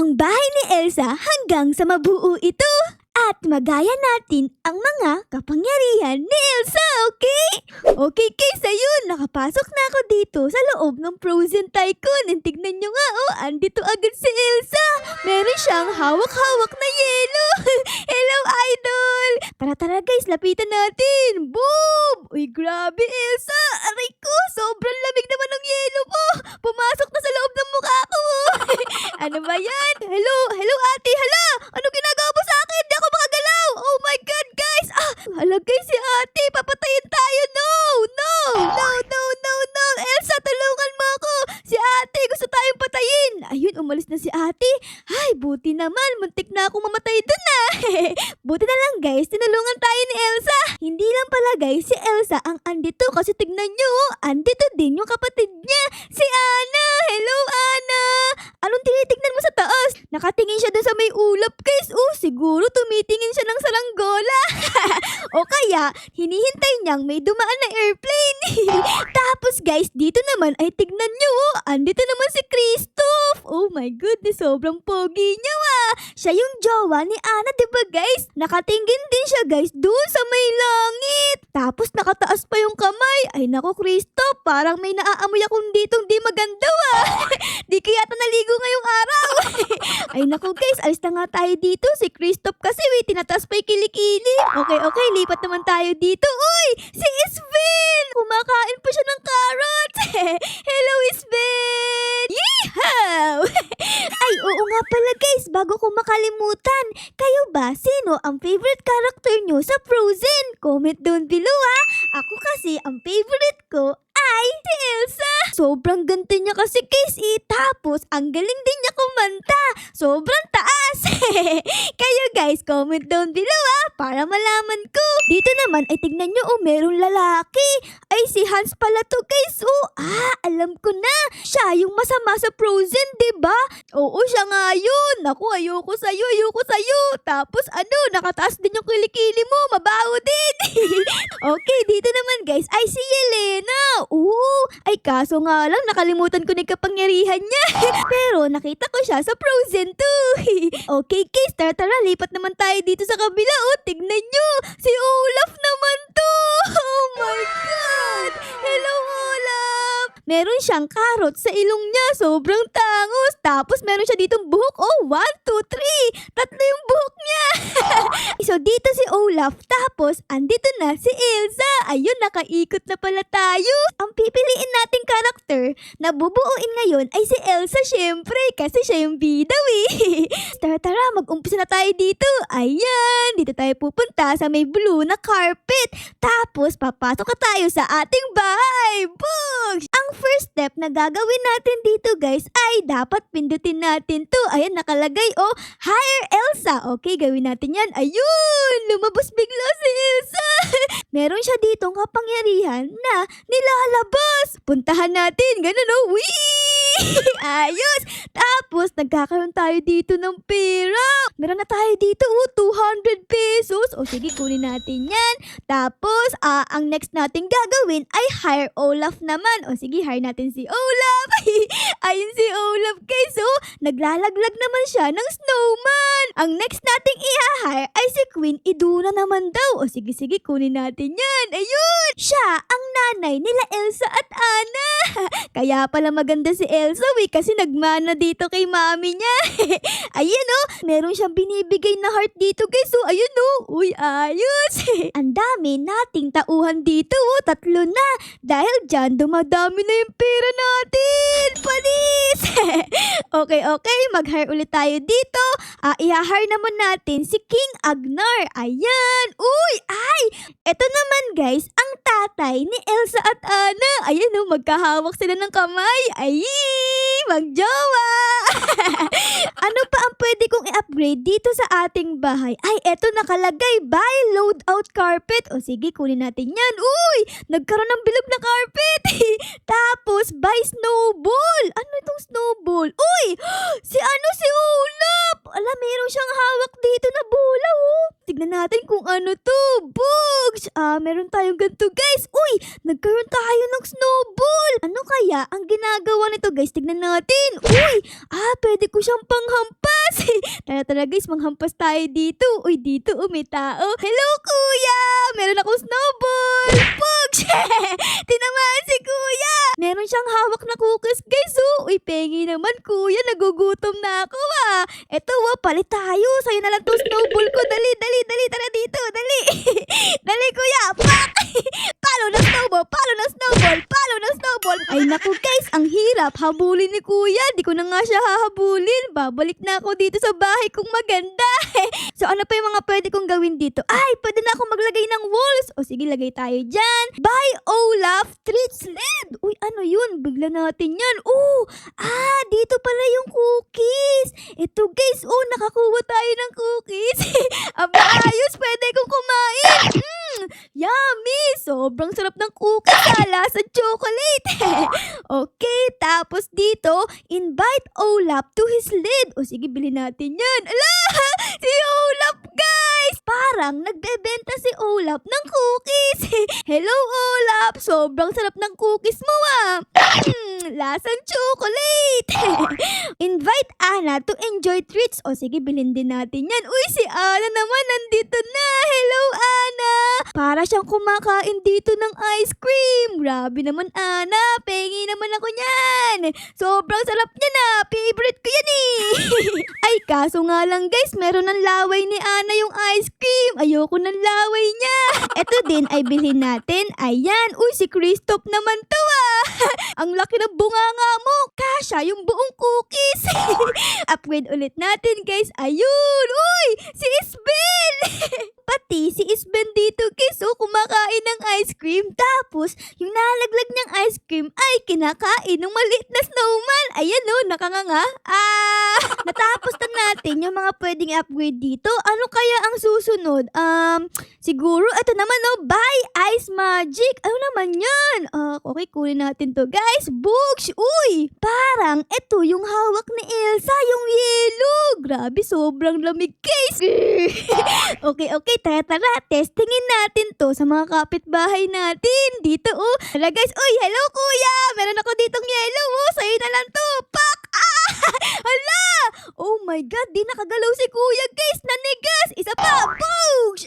ang bahay ni Elsa hanggang sa mabuo ito. At magaya natin ang mga kapangyarihan ni Elsa, okay? Okay guys, ayun, nakapasok na ako dito sa loob ng Frozen Tycoon. And tignan nyo nga, oh, andito agad si Elsa. Meron siyang hawak-hawak na yelo. Hello, idol! Tara guys, lapitan natin. Boom! Uy, grabe Elsa! Aray ko, sobrang lamig naman ng yelo mo. Pumasok na sa loob ng mukha ko. Ano ba yan? Hello ate, hala! Ano ginagawa mo sa akin? Di ako makagalaw! Oh my God, guys! Hala guys, si ate! Papatayin tayo! No! Elsa, tulungan mo ako! Si ate, gusto tayong patayin! Ayun, umalis na si ate. Ay, buti naman. Muntik na akong mamatay dun Buti na lang guys, tinulungan tayo ni Elsa. Hindi lang pala guys, si Elsa ang andito kasi tignan nyo, andito din yung kapatid niya, si Anna! Hello, Anna! Anong tinitignan mo sa taas? Nakatingin siya dun sa may ulap guys. Siguro tumitingin siya ng salanggola. O kaya, hinihintay niyang may dumaan na airplane. Tapos guys, dito naman ay tignan nyo, andito naman si Kristoff. Oh my goodness, sobrang pogi niya Siya yung jowa ni Anna, diba guys? Nakatingin din siya guys dun sa may langit. Tapos nakataas pa yung kamay. Ay nako Kristoff, parang may naaamoy akong ditong di maganda Di kaya naligo ngayong araw. Ay nako guys, alis na nga tayo dito. Si Kristoff kasi tinataas pa yung kilikili. Okay, lipat naman tayo dito. Uy, si Isbel! Kumakain pa siya ng carrots. Hello Isbel! Yeehaw! Ay, oo nga pala guys, bago ko makalimutan, kayo ba, sino ang favorite character nyo sa Frozen? Comment down below Ako kasi, ang favorite ko ay si Elsa. Sobrang ganda niya kasi guys Tapos, ang galing din niya kumanta. Sobrang taas. Kayo guys, comment down below para malaman ko. Dito naman ay tignan nyo, merong lalaki. Ay, si Hans pala to guys. Alam ko na. Siya yung masama sa Frozen, diba? Oo, siya nga yun. Naku, ayoko sa'yo. Tapos nakataas din yung kilikili mo. Mabaho din. Okay, dito naman guys ay si Yelena. Ay kaso nga lang nakalimutan ko na yung kapangyarihan niya. Pero nakita ko siya sa Frozen 2. Okay guys, tara, lipat naman tayo dito sa kabila. Tignan nyo, si Olaf naman to. Oh my God! Hello Olaf! Meron siyang carrot sa ilong niya, sobrang tangos. Tapos meron siya ditong buhok. 1, 2, 3. Tatlo yung buhok niya. So dito si Olaf, tapos andito na si Elsa. Ayun, nakaikot na pala tayo. Ang pipiliin nating karakter na bubuuin ngayon ay si Elsa syempre, kasi siya yung bidaw Tara, mag-umpisa na tayo dito. Ayan, dito tayo pupunta sa may blue na carpet. Tapos papasok na tayo sa ating bahay. Boom! Ang first step na gagawin natin dito guys ay dapat pindutin natin to. Ayan, nakalagay Hire Elsa. Okay, gawin natin yan. Ayun, lumabas bigla si Elsa. Meron siya ditong kapangyarihan na nilalabas. Puntahan natin, ganun Whee! Ayos! Tapos, nagkakaroon tayo dito ng pera. Meron na tayo dito, 200 pesos. Sige, kunin natin yan. Tapos, ang next natin gagawin ay hire Olaf naman. Sige, hire natin si Olaf. Ayun si Olaf, guys. Naglalaglag naman siya ng snowman. Ang next nating i-hire ay si Queen Iduna naman daw. Sige, kunin natin yan. Ayun! Siya ang nanay nila Elsa at Anna. Kaya pala maganda si Elsa, kasi nagmana dito kay mami niya. Ayun meron siyang binibigay na heart dito guys. Ayun uy, ayos. Ang dami nating tauhan dito 3 na. Dahil dyan, dumadami na yung pera natin. Panis! Okay, mag-hire ulit tayo dito. I-hire naman natin si King Agnar. Ayan. Uy, eto naman guys, ang tatay ni Elsa at Anna. Ayan magkahawak sila ng kamay. Ay, magjowa! Ano pa ang pwede kong i-upgrade dito sa ating bahay? Ay, eto nakalagay, buy loadout carpet. Sige, kunin natin yan. Uy, nagkaroon ng bilog na carpet. Tapos, buy snowball. Ano itong snowball? Uy, si Olaf. Meron siyang hawak dito na bola tignan natin kung ano to. Bugs! Meron tayong ganito guys. Uy, nagkaroon tayo ng snowball. Ano kaya ang ginagawa nito guys? Tignan natin. Uy, pwede ko siyang panghampas. Tara guys, manghampas tayo dito. Uy, dito may tao. Hello kuya! Meron akong snowball. Bugs! Tinamaan si kuya. Meron siyang hawak na cookies guys. Uy, pengi naman kuya. Nagugutom na ako Eto palit tayo. Sa'yo na lang tong snowball ko. Dali. Tara dito. Dali. Dali kuya. Pak! Palo na snowball. Ay naku guys, ang hirap. Habulin ni kuya. Di ko na nga siya hahabulin. Babalik na ako dito sa bahay kong maganda. So ano pa yung mga pwede kong gawin dito? Ay, pwede na ako maglagay ng walls. O sige, lagay tayo dyan. Buy Olaf treats sled. Uy, ano yun? Bigla natin yan. Dito pala yung cookies. Ito guys, nakakuha tayo ng cookies. Aba, ayos. Pwede kong kumain. Yummy! Sobrang sarap ng cookies. Lasa chocolate. Okay, tapos dito, invite Olaf to his sled. O sige, bilhin natin yan. Ala! Si Olaf, guys! Parang nagbebenta si Olaf ng cookies. Hello, Olaf! Sobrang sarap ng cookies mo, lasang chocolate. Invite Anna to enjoy treats. O sige, bilhin din natin yan. Uy, si Anna naman nandito na. Hello, Anna! Para siyang kumakain dito ng ice cream. Grabe naman, Anna. Pengi naman ako niyan. Sobrang sarap niya Favorite ko yan Ay, kaso nga lang guys, meron ng laway ni Anna yung ice cream. Ayoko ng laway niya. Ito din ay bilhin natin. Ayan. Uy, si Christoph naman to Ang laki ng bunganga mo. Kasha yung buong cookies. Upgrade ulit natin guys. Ayun. Uy, si Isbel. Pati si Isben dito guys, kumakain ng ice cream. Tapos, yung nalaglag niyang ice cream ay kinakain ng maliit na snowman. Ayan nakanganga. Natapos na natin yung mga pwedeng upgrade dito. Ano kaya ang susunod? Siguro, ito naman buy ice magic. Ano naman yan? Okay, kunin natin to guys. Books! Uy! Parang ito yung hawak ni Elsa, yung yellow. Grabe, sobrang lamig guys. Okay, tara. Testingin natin to sa mga kapitbahay natin. Dito Tara guys. Uy, hello kuya! Meron ako ditong yellow Sa'yo na lang to. Pak! Hala! Oh my God, di nakagalaw si kuya guys. Nanigas! Isa pa! Boosh!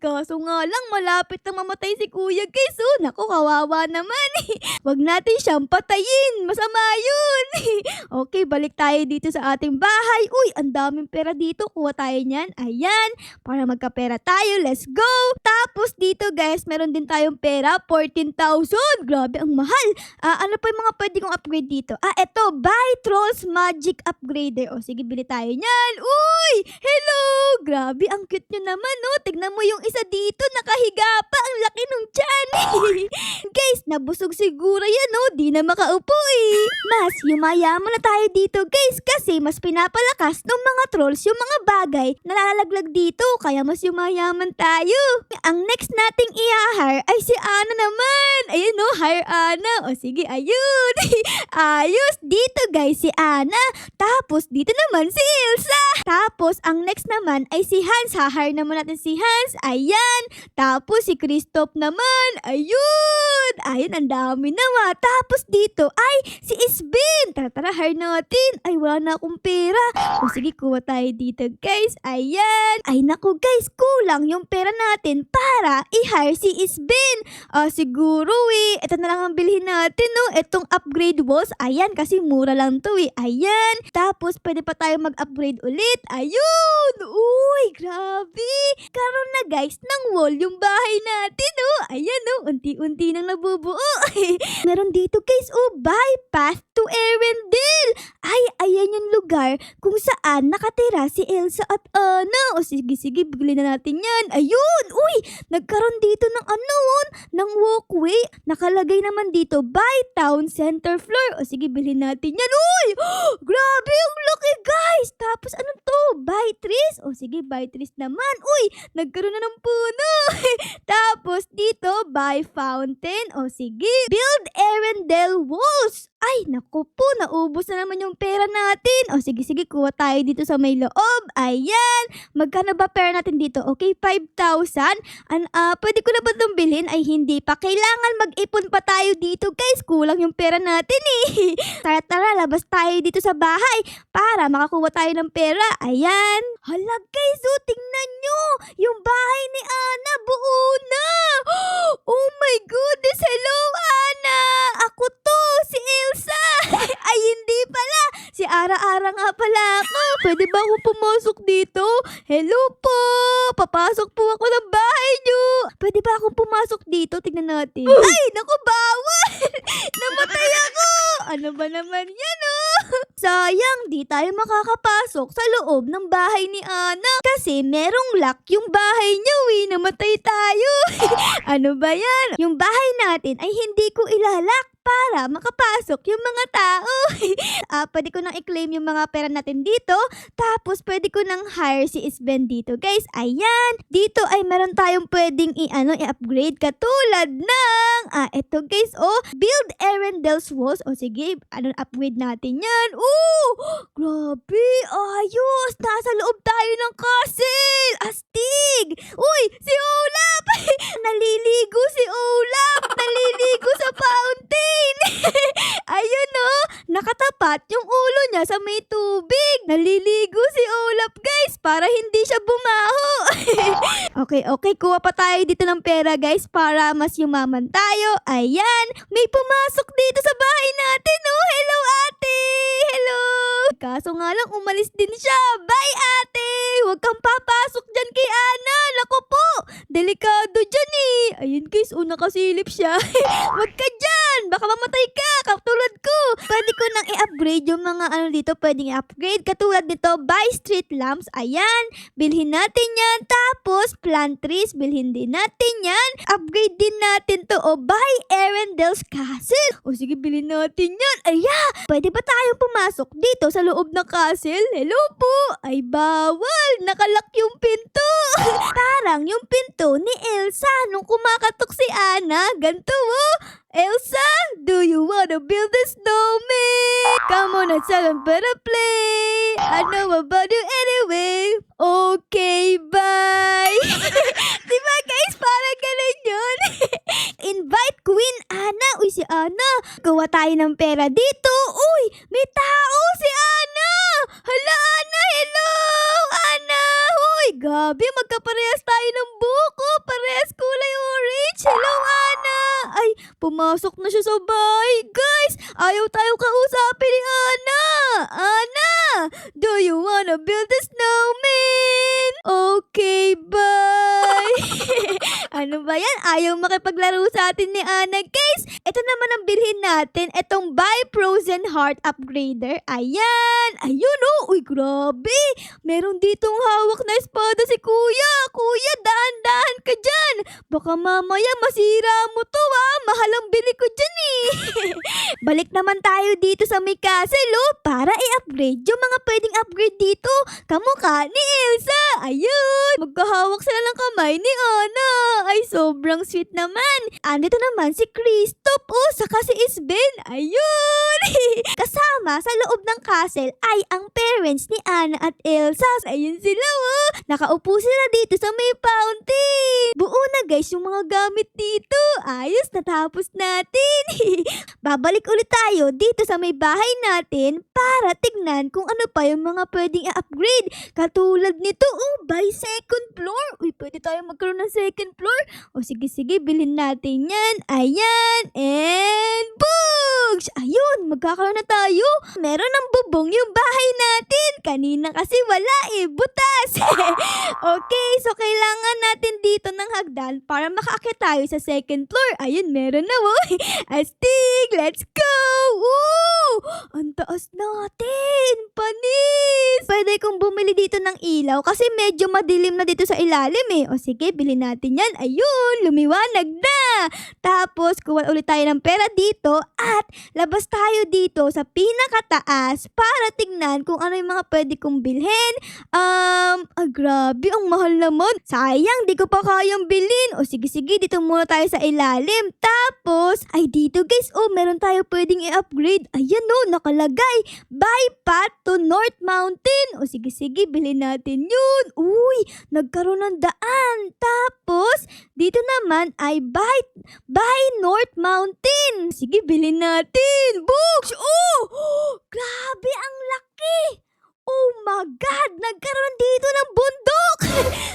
Kaso nga lang, malapit na mamatay si kuya guys. Naku, kawawa naman. Wag natin siyang patayin. Masama yun. Okay, balik tayo dito sa ating bahay. Uy, ang daming pera dito. Kuha tayo niyan. Ayan. Para magkapera tayo. Let's go! Tapos dito guys, meron din tayong pera. 14,000. Grabe, ang mahal. Ano pa yung mga pwede kong upgrade dito? Eto, buy Trolls Magic Upgrader. O sige, bili tayo niyan. Uy! Hello! Grabe, ang cute nyo naman Tignan mo yung isa dito. Nakahiga pa. Ang laki nung tiyan. Guys, nabusog siguro yan Di na makaupo Mas yumayaman na tayo dito guys. Kasi mas pinapalakas ng mga trolls yung mga bagay na nalalaglag dito. Kaya mas yumayaman tayo. Ang next nating i-hire ay si Anna naman. Ayun hire Anna. O sige, ayun. Ayos. Dito guys si Anna. Tapos dito naman si Elsa. Tapos ang next naman ay si Hans. Ha-hire naman natin si Hans. Ayan. Tapos si Christoph naman. Ayun. Ayun, ang dami naman. Tapos dito ay si Isbin. Tara, hire natin. Ay, wala na akong pera. O sige, kuha tayo dito guys. Ayan. Ay naku guys, kulang yung pera natin para i-hire si Isbin. Siguro ito na lang ang bilhin natin Itong upgrade walls. Ayan, kasi mura lang to Ayan. Tapos pwede pa tayo mag-upgrade ulit. Ayun. Uy, grabe. Karoon na guys ng wall yung bahay natin Ayan unti-unti nang nabubuo. Meron dito guys buy path to Arendelle. Ay, ayan yung lugar kung saan nakatira si Elsa at Anna. O sige, bigli na natin yan. Ayun. Uy, nagkaroon dito ng ng walkway. Nakalagay naman dito by town center floor. O sige, bilhin natin yan. Uy! Grabe, ang laki guys. Tapos ano to? Buy trees. O sige, buy trees naman. Uy, nagkaroon na ng puno. Tapos dito, buy fountain. O sige, build Arendelle walls. Ay, naku po, naubos na naman yung pera natin. O sige, kuha tayo dito sa may loob. Ayan. Magkano ba pera natin dito? Okay, 5,000. Pwede ko na ba itong bilhin? Ay, hindi pa. Kailangan mag-ipon pa tayo dito, guys. Kulang yung pera natin eh. Tara, labas tayo dito sa bahay para makakuha tayo ng pera. Ayan. Hala, guys, tingnan nyo. Yung bahay ni Ana, buo na. Oh my goodness, hello Ana. Ako to, si Elsa. Ay, hindi pala. Si Ara-Ara nga pala ako. Pwede ba ako pumasok dito? Hello po. Papasok po ako ng bahay nyo. Pwede ba akong pumasok dito? Tignan natin. Ay, naku, bawal. Namatay ako. Ano ba naman yan, oh? Sayang, di tayo makakapasok sa loob ng bahay ni Ana. Kasi merong lock yung bahay niyo, eh. Namatay tayo. Ano ba yan? Yung bahay natin ay hindi ko ilalak para makapasok yung mga tao. Pwede ko nang i-claim yung mga pera natin dito. Tapos, pwede ko nang hire si Isben dito. Guys, ayan. Dito ay meron tayong pwedeng i-upgrade. Katulad ng, eto guys, build Arendel's walls. Sige, upgrade natin yan. Grabe, ayos. Nasa loob tayo ng castle. Astig. Uy, si Olaf. Naliligo si Olaf. Naliligo sa fountain. Ayun nakatapat yung ulo niya sa may tubig. Naliligo si Olaf, guys, para hindi siya bumaho. Okay, kuha pa tayo dito ng pera, guys, para mas yumaman tayo. Ayan, may pumasok dito sa bahay natin, Hello, ate. Hello. Kaso nga lang, umalis din siya. Bye, ate. Huwag kang papasok dyan kay Ana. Naku po, delikado dyan eh. Ayun, guys, nakasilip siya. Huwag ka dyan. Baka mamatay ka, katulad ko. Pwede ko nang i-upgrade yung mga dito, pwedeng i-upgrade. Katulad nito, buy street lamps. Ayan, bilhin natin yan. Tapos, plant trees, bilhin din natin yan. Upgrade din natin to, buy Arendel's castle. Sige, bilhin natin yan. Ayan, pwede ba tayong pumasok dito sa loob ng castle? Hello po. Ay, bawal. Nakalak yung pinto. Parang yung pinto ni Elsa nung kumakatok si Ana. Ganto, Elsa, do you wanna build a snowman? Come on, let's have a play. I know about you anyway. Okay, bye. Diba, guys? Parang ganun yun. Invite Queen Ana. Uy, si Ana. Gawa tayo ng pera dito. Uy, may tao si Ana. Hala, Ana. Hello, Ana. Uy, gabi. Magkaparehas tayo ng buko. Parehas kulay orange. Hello, Ana. Ay, pumasok na siya sa bahay. Guys, ayaw tayo kausapin ni Ana. Ana, do you wanna build a snowman? Okay, bye. Ano ba yan? Ayaw makipaglaro sa atin ni Ana, guys. Ito naman ang bilhin natin. Itong buy frozen heart upgrader. Ayan. Ayun, Uy, grabe. Meron ditong hawak na espada si Kuya. Kuya, dahan-dahan ka dyan. Baka mamaya masira mo to, Mahal ang bili ko dyan eh. Balik naman tayo dito sa may castle, para i-upgrade yung mga pwedeng upgrade dito. Kamukha ni Elsa. Ayun. Magkahawak sila ng kamay ni Ana. Ay, sobrang sweet naman. Andito naman si Kristoff, saka si Isben. Ayun. Kasama sa loob ng castle ay ang parents ni Ana at Elsa. Ayun sila, Nakaupo sila dito sa may fountain. Buo na, guys, yung mga gamit dito. Ayos, natapos natin. Babalik ulit tayo dito sa may bahay natin para tignan kung ano pa yung mga pwedeng i-upgrade. Katulad nito, by second floor. Uy, pwede tayo magkaroon ng second floor. Sige, bilhin natin yan. Ayan, and books! Ayun, magkakaroon na tayo. Meron ng bubong yung bahay natin. Kanina kasi wala butas. Okay, so kailangan natin dito ng hagdan para makaakyat tayo sa second floor. Ayun, meron na, Astig, let's go! Ang taas natin! Panis! Pwede kong bumili dito ng ilaw kasi medyo madilim na dito sa ilalim. Sige, bilhin natin yan. Ayun, lumiwanag na! Tapos, kuha ulit tayo ng pera dito at labas tayo dito sa pinakataas para tignan kung ano yung mga pwede kong bilhin. Grabe, ang mahal naman. Sayang, di ko pa kayang bilhin. O sige, dito muna tayo sa ilalim. Tapos, ay dito guys, meron tayo pwedeng i-upgrade. Ayan nakalagay. Buy path to North Mountain. O sige, bilhin natin yun. Uy, nagkaroon ng daan. Tapos, dito naman ay buy North Mountain. Sige, bilhin natin. Books! Grabe, ang laki. Oh my God! Nagkaroon dito ng bundok!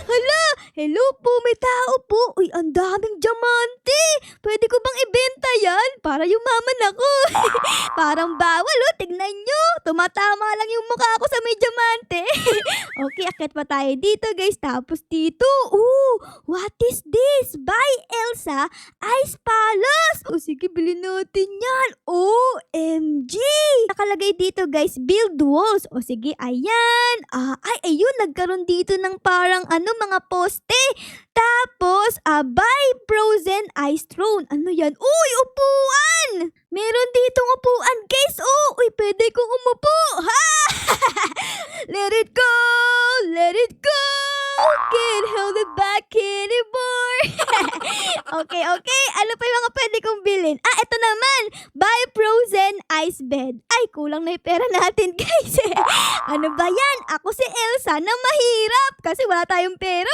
Hala! Hello po, may tao po. Uy, ang daming diamante. Pwede ko bang ibenta yan? Para yumaman ako. Parang bawal, tignan nyo. Tumatama lang yung mukha ko sa may diamante. Okay, akit pa tayo dito, guys. Tapos dito, what is this? By Elsa Ice Palace. O sige, bilhin natin yan. OMG! Nakalagay dito, guys, build walls. O sige, ayan. Ayun, nagkaroon dito ng parang mga poste. Tapos, buy frozen ice throne. Ano yan? Uy, upuan! Meron ditong upuan, guys. Uy, pwede kong umupo. Ha? Let it go! Let it go! Can't hold it back anymore. Okay. Ano pa yung mga pwede kong bilhin? Ito naman. Buy frozen ice bed. Ay, kulang na yung pera natin, guys. Ano ba yan? Ako si Elsa na mahirap kasi wala tayong pera,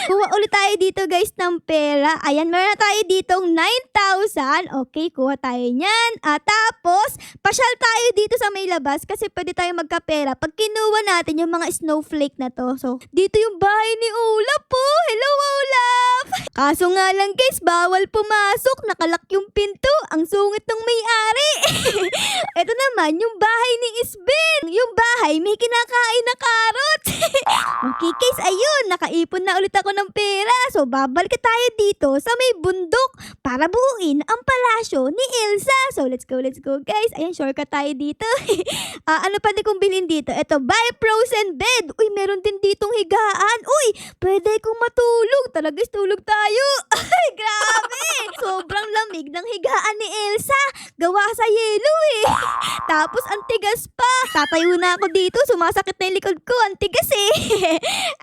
Kuha ulit tayo dito, guys, ng pera. Ayan, meron na tayo ditong 9,000. Okay, kuha tayo niyan. Tapos, pasyal tayo dito sa may labas kasi pwede tayo magkapera pag kinuha natin yung mga snowflake na to. So, dito yung bahay ni Olaf po. Hello, Olaf! Kaso nga lang, guys, bawal pumasok. Nakalak yung pinto. Ang sungit ng may-ari. Ito naman, yung bahay ni Isben. Yung bahay, may kinakain na carrot. Okay, guys, ayun. Nakaipon na ulit ako ng pera. So, babalik tayo dito sa may bundok para buuin ang palasyo ni Elsa. So, let's go, guys. Ayan, shortcut tayo dito. Ano pwede kong bilhin dito? Ito, buy frozen bed. Uy, meron din ditong higaan. Uy, pwede kong matulog. Talagang tulog tayo. Ay, grabe. Sobrang lamig ng higaan ni Elsa. Gawa sa yelo, Tapos, ang tigas pa. Tatayo na ako dito. Sumasakit na yung likod ko. Ang tigas,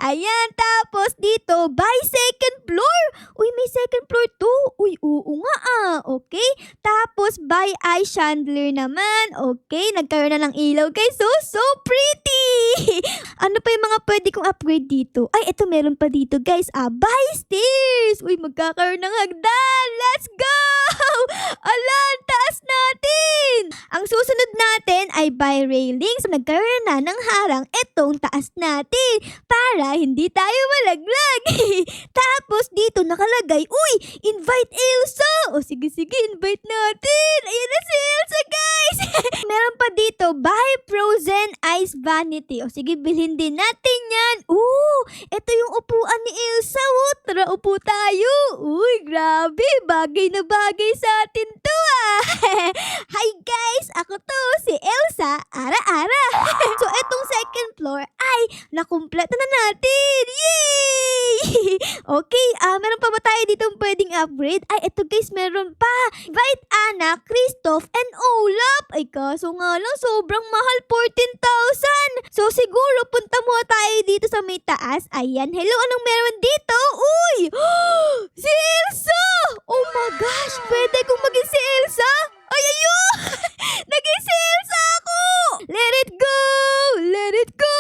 Ayan, tapos dito, buy second floor. Uy, may second floor too. Uy, oo nga Okay. Tapos, buy eye chandelier naman. Okay, nagkaroon na ng ilaw, guys. So pretty. Ano pa yung mga pwede kong upgrade dito? Ay, ito meron pa dito, guys. Buy stairs. Uy, magkakaroon ng hagdan. Let's go! Alan, taas natin! Ang susunod natin ay buy railings. Nagkaroon na ng harang itong taas natin para hindi tayo malaglag. Tapos dito nakalagay, uy, invite Elsa. O sige, invite natin. Ayan na si Elsa, guys. Meron pa dito, buy frozen ice vanity. O sige, bilhin din natin yan. Ito yung upuan ni Elsa. Tara, upo tayo. Uy, grabe. Bagay na bagay sa atin to, Hi, guys. Ako to, si Elsa. Ara-ara. So, etong second floor ay nakumpleto na natin. Yay! Okay, meron pa ba tayo ditong pwedeng upgrade? Ay, eto guys, meron pa. Invite Anna, Christoph, and Olaf. Ay, kaso nga lang, sobrang mahal, 14,000. So, siguro, punta muna tayo dito sa may taas. Ayan, hello, anong meron dito? Uy! Si Elsa! Oh my gosh, pwede kong maging si Elsa? Ay, ayun! Naging si Elsa ako! Let it go! Let it go!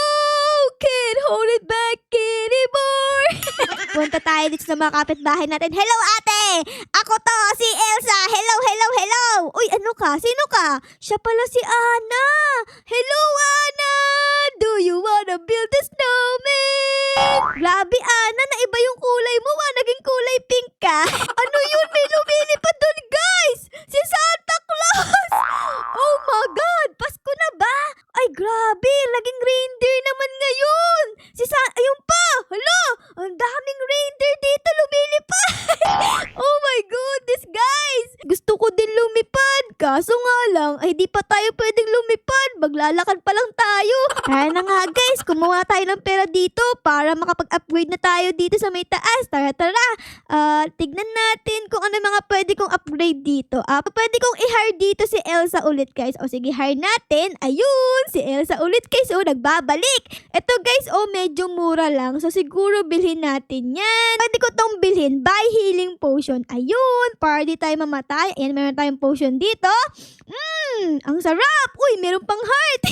Can't hold it back anymore! Punta tayo dito sa mga kapitbahay natin. Hello, ate! Ako to, si Elsa! Hello! Uy, ano ka? Sino ka? Siya pala si Anna! Hello, Anna! Do you wanna build a snowman? Grabe, Anna! Naiba yung kulay mo, Naging kulay pink ka. Ano yun? May lumilipad dun, guys! Si Santa Claus! Oh my God! Pasko na ba? Ay, grabe! Laging reindeer naman ngayon! Ayun pa! Hala! Ang daming reindeer dito lumilipad! Oh my goodness, guys! Gusto ko din lumipad. Kaso nga lang, ay di pa tayo pwedeng lumipad. maglalakad pa lang tayo. Kaya na nga guys, kumuha tayo ng pera dito para makapag-upgrade na tayo dito sa may taas. Tara. Tignan natin kung ano mga pwede kong upgrade dito. Pwede kong i-hire dito si Elsa ulit guys. O sige, hire natin. Ayun, si Elsa ulit guys. O, nagbabalik. Ito guys, medyo mura lang. So siguro bilhin natin yan. Pwede ko tong bilhin. Buy healing potion. Ayun, para di tayo mamatay. Ayan, meron tayong potion dito. Ang sarap. Uy, meron pang heart.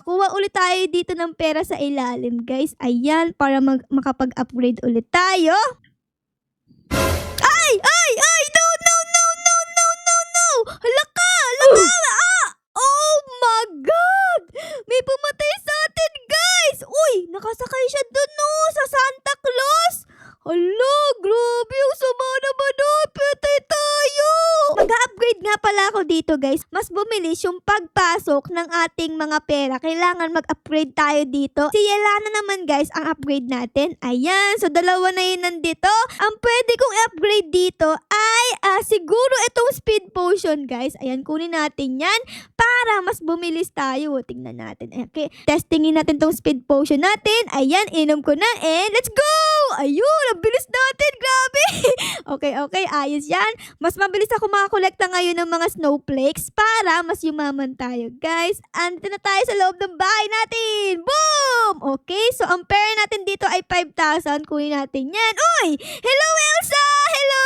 Kuha ulit tayo dito ng pera sa ilalim guys. Ayan, para makapag-upgrade ulit tayo. Ay! No! Hala ka! Oh my God! May pumatay sa atin, guys! Uy! Nakasakay siya dun, no! Sa Santa Claus! Hala! Grabe! Ang sama naman, no! Patay tayo! Mag-upgrade nga pala ako dito, guys. Mas bumilis yung pagpasok ng ating mga pera. Kailangan mag-upgrade tayo dito. Si Yelana naman, guys, ang upgrade natin. Ayan. So, dalawa na yun nandito. Ang pwede kong i-upgrade dito ay siguro itong speed potion, guys. Ayan, kunin natin yan para mas bumilis tayo. Tingnan natin. Okay, testingin natin tong speed potion natin. Ayan, inom ko na and let's go! Ayun, ang bilis natin. Grabe! Okay, ayos yan. Mas mabilis ako makakolekta ngayon ng mga snowflakes para mas yumaman tayo, guys. Andito na tayo sa loob ng bahay natin. Boom! Okay, so ang pera natin dito ay 5,000. Kunin natin yan. Uy! Hello, Elsa! Hello!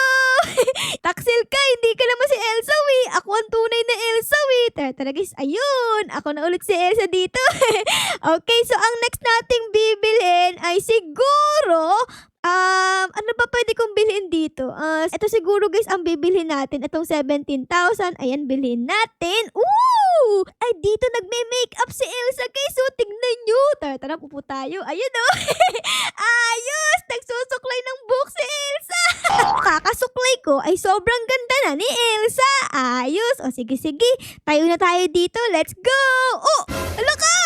Taksil ka, hindi ka naman si Elsa, we. Ako ang tunay na Elsa, we. Tara guys, ayun. Ako na ulit si Elsa dito. Okay, so ang next nating bibilhin ay siguro, ano ba pwede kong bilhin dito? Ito siguro guys ang bibilhin natin. Itong 17,000. Ayan, bilhin natin. Ooh! Ay, dito nagme-makeup si Elsa guys. So, tignan nyo. Tara, pupo tayo. Ayun o. Ayos! Nagsusuklay ng buhok si Elsa. Kakasuklay ko ay sobrang ganda na ni Elsa. Ayos. O, sige. Tayo na tayo dito. Let's go! Oh! Ala ka!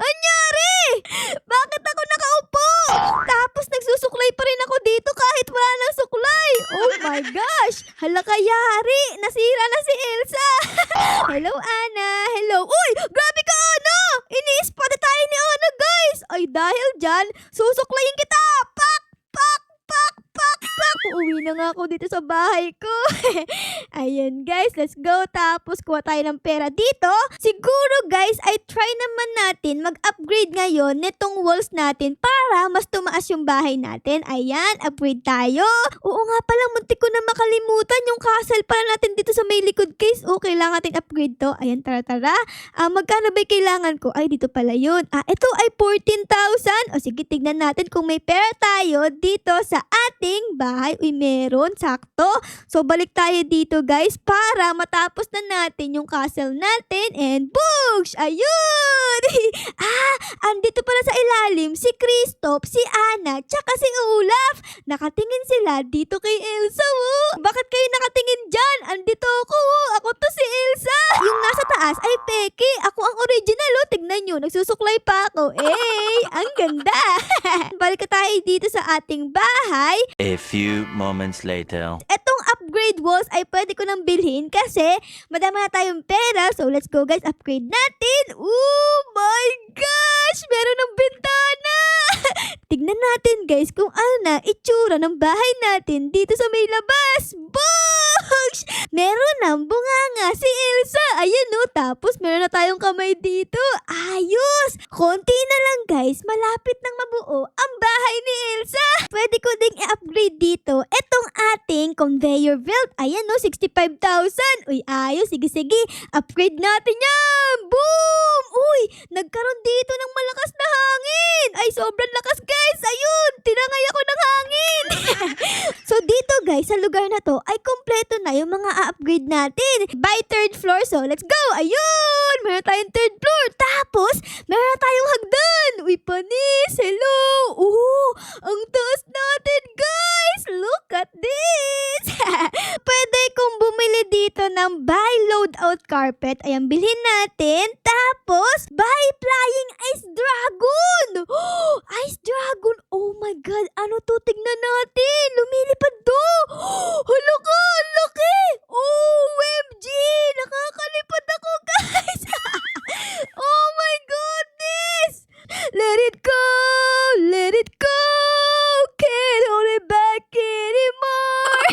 Anyari? Bakit ako nakaupo? Tapos nagsusuklay pa rin ako dito kahit wala nang suklay. Oh my gosh! Hala kayari! Nasira na si Elsa! Hello, Ana! Hello! Uy! Grabe ka, Ana! Ini-spot tayo ni Ana, guys! Ay, dahil dyan, susuklayin kita! Pak! Uuwi na nga ako dito sa bahay ko. Ayan guys, let's go. Tapos kuha tayo ng pera dito. Siguro guys, ay try naman natin mag-upgrade ngayon nitong walls natin para mas tumaas yung bahay natin. Ayan, upgrade tayo. Oo nga pala, muntik ko na makalimutan yung castle pala natin dito sa may likod guys. O, kailangan natin upgrade to. Ayan, tara. Magkano ba kailangan ko? Ay, dito pala yun. Ito ay 14,000. O sige, tignan natin kung may pera tayo dito sa ating bahay. Uy, meron. Sakto. So, balik tayo dito, guys, para matapos na natin yung castle natin. And, boosh! Ayun! Andito pala sa ilalim si Kristoff, si Ana, tsaka si Olaf. Nakatingin sila dito kay Elsa, oh. Bakit kayo nakatingin dyan? Andito ako, oh. Ako to si Elsa. Yung nasa taas ay Peke. Ako ang original, oh. Tignan nyo, nagsusuklay pa ako. Ang ganda. Balik tayo dito sa ating bahay. A few moments later. Etong upgrade walls ay pwede ko nang bilhin kasi madami na tayong pera. So, let's go guys. Upgrade natin. Oh my gosh! Meron ng bintana! Tignan natin guys kung ano na itsura ng bahay natin dito sa may labas. Box! Meron ng bunganga si Elsa. Ayan no. Tapos meron na tayong kamay dito. Ayos! Konti na lang guys. Malapit nang mabuo ang bahay ni Elsa. Pwede ko ding i-upgrade dito etong ating conveyor belt. Ayan no. 65,000. Uy, ayos. Sige. Upgrade natin yan. Boom! Uy, nagkaroon dito ng malakas na hangin. Ay, sobrang lakas guys. Ayun, tinangay ako ng hangin. So dito guys, sa lugar na to ay kompleto na yung mga upgrade natin. By third floor. So let's go. Ayun, meron tayong third floor. Tapos, meron na tayong hagdan. Uy, panis. Hello. Ang taas natin guys. Look at this. Pwede kong bumili dito ng buy loadout carpet. Ayan, bilhin natin. Tapos, buy flying ice dragon. Ice dragon. Oh my God. Ano to? Tignan natin. Lumilipad to. Hala ka. Ang laki. OMG. Nakakalipad ako guys. it go, let it go. Can't hold it back anymore.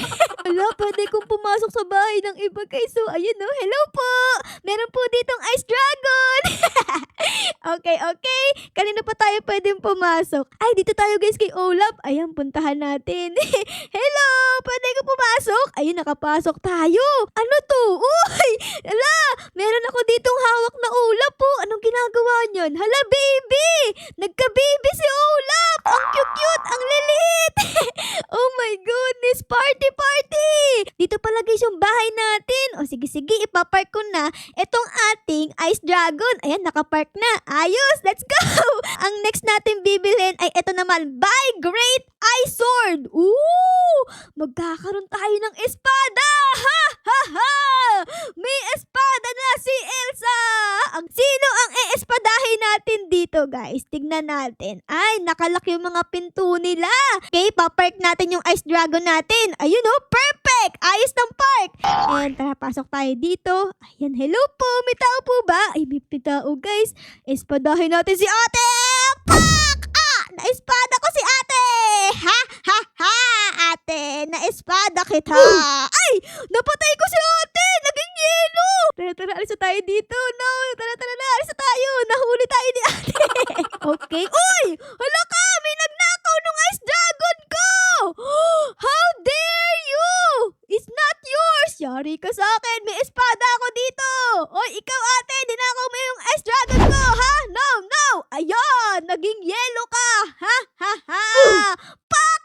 Wala, pwede kong pumasok sa bahay ng iba guys. So, ayun no, hello po. Meron po ditong ice dragon. Okay. Kanina pa tayo pwedeng pumasok. Ay, dito tayo guys kay Olaf. Ayan, puntahan natin. Hello, pwede ko pumasok? Ayun, nakapasok tayo. Ano to? Uy, ala, meron ako ditong hawak na Olaf po. Anong ginagawa niyan? Hala, baby! Nagka-baby si Olaf! Ang cute-cute! Ang lilit! Oh my goodness! Party! Dito pala guys yung bahay natin. O sige, ipapark ko na itong ating ice dragon. Ayan, nakapark na. Ayos! Let's go! Ang next natin bibilhin ay ito naman, Buy Great Ice Sword! Ooh! Magkakaroon tayo ng espada! Ha! May espada na si Elsa! Sino ang e-espadahin natin dito guys? Tignan natin. Ay, nakalaki yung mga pinto nila. Okay, papark natin yung ice dragon natin. Ayun oh, perfect! Ayos ng park! And tara, pasok tayo dito. Ayan, hello po. May tao po ba? Ay, may tao guys. Espadahin natin si ate! Pak! Naespada ko si ate! Ha! Ate! Naespada kita! Ay! Napatay ko si ate! Naging yelo! Tara, alis na tayo dito. No, tara, alis na tayo. Nahuli tayo ni ate. Okay. Uy! Hala ka! May nagnakaw nung ice dragon ko! How dare you! It's not yours! Yari ka sa akin. May espada ako dito. Oy, ikaw ate, dinakaw mo yung ice dragon ko, ha? No! Ayan! Naging yelo ka! Ha! Pak!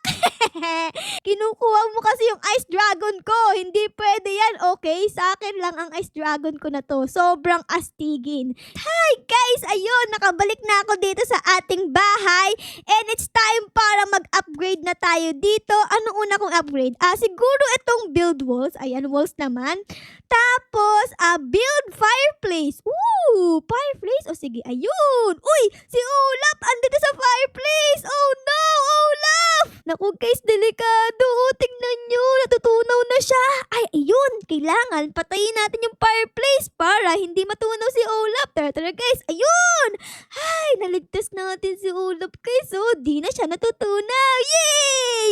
Kinukuha mo kasi yung ice dragon ko. Hindi pwede yan, okay? Sa akin lang ang ice dragon ko na to. Sobrang astigin. Hi guys! Ayun, nakabalik na ako dito sa ating bahay. And it's time para mag-upgrade na tayo dito. Ano una kong upgrade? Siguro itong build walls. Ayan, walls naman. Tapos, build fireplace. Ooh, fireplace. O sige, ayun. Uy, si Olaf andito sa fireplace. Oh no, Olaf! Naku guys, delikado. Tingnan nyo, natutunaw na siya. Ay, ayun. Kailangan patayin natin yung fireplace para hindi matunaw si Olaf. Tara guys, ayun. Ay, naligtas natin si Olaf guys. So, di na siya natutunaw. Yay!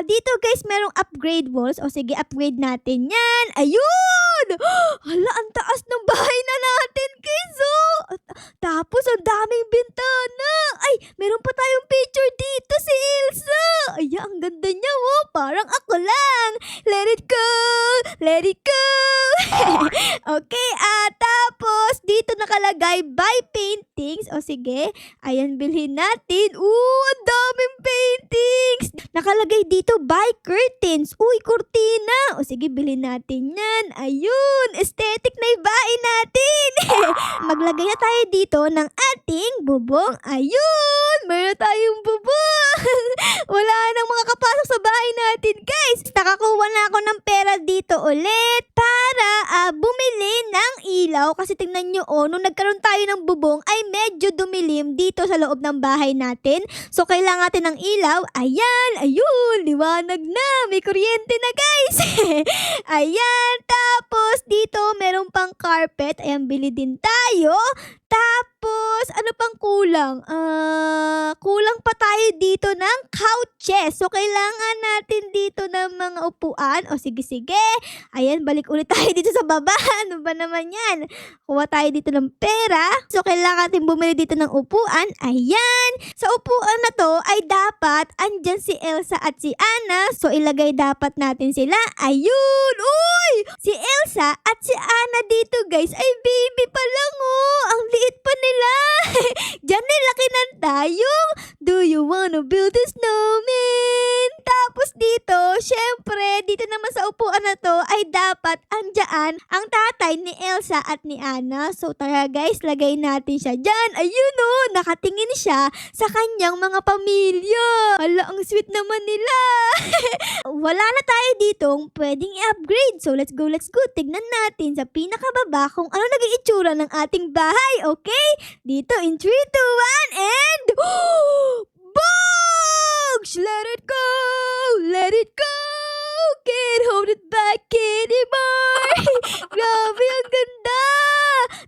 Dito guys, merong upgrade walls. O sige, upgrade natin yan. Ayun! Hala, ang taas ng bahay na natin guys. Tapos, ang daming bintana. Ay, meron pa tayong picture dito si Elsa. Ay, ang ganda niya, oh. Parang ako lang. Let it go. Okay, tapos, dito nakalagay buy paintings. O sige, ayan, bilhin natin. Ang daming paintings. Nakalagay dito buy curtains. Uy, kurtina. O sige, bilhin natin yan. Ayun, aesthetic na yung bahay natin. Maglagay na tayo dito ng ating bubong. Ayun, meron tayong bubong. Wala nang mga kapasok sa bahay natin, guys. Nakakuha na ako ng pera dito ulit para bumili ng ilaw. Kasi tingnan nyo, nung nagkaroon tayo ng bubong ay medyo dumilim dito sa loob ng bahay natin. So, kailangan natin ng ilaw. Ayan, ayun, liwanag na. May kuryente na, guys. Ayan, tapos dito meron pang carpet. Ayan, bili din tayo. Tapos, ano pang kulang? Kulang pa tayo dito ng couches. So, kailangan natin dito ng mga upuan. O, sige. Ayan, balik ulit tayo dito sa baba. Ano ba naman yan? Kuha tayo dito ng pera. So, kailangan natin bumili dito ng upuan. Ayan. Sa upuan na to ay dapat andyan si Elsa at si Anna. So, ilagay dapat natin sila. Ayun! Uy! Si Elsa at si Anna dito, guys, ay baby pa lang, oh! Ang liit pa nila. Diyan nila kinantayong Do you wanna build a snowman? Tapos dito, syempre, dito naman sa upuan na to ay dapat andyan ang tatay ni Elsa at ni Anna. So tara guys, lagay natin siya dyan. Ayun oh, nakatingin siya sa kanyang mga pamilya. Hala, ang sweet naman nila. Wala na tayo ditong pwedeng i-upgrade. So let's go. Tignan natin sa pinakababa kung ano naging itsura ng ating bahay. Okay? Dito in 3, 2, 1, and... Bugs! Let it go! Let it go! Can't hold it back anymore! Grabe, ang ganda!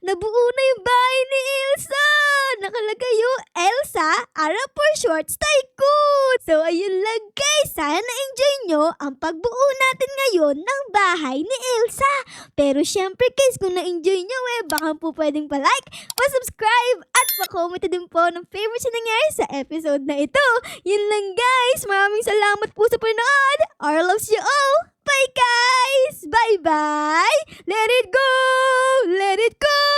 Nabuo na yung bahay ni Elsa! Nakalagay tayo, Elsa, Ara for Shorts Tycoon! So ayun lang guys, sana na-enjoy nyo ang pagbuo natin ngayon ng bahay ni Elsa. Pero syempre guys, kung na-enjoy nyo baka po pwedeng pa-like, pa-subscribe, at pa-comment din po ng favorite na nangyari sa episode na ito. Yun lang guys, maraming salamat po sa panood. Our loves you all. Bye guys! Bye-bye! Let it go! Let it go!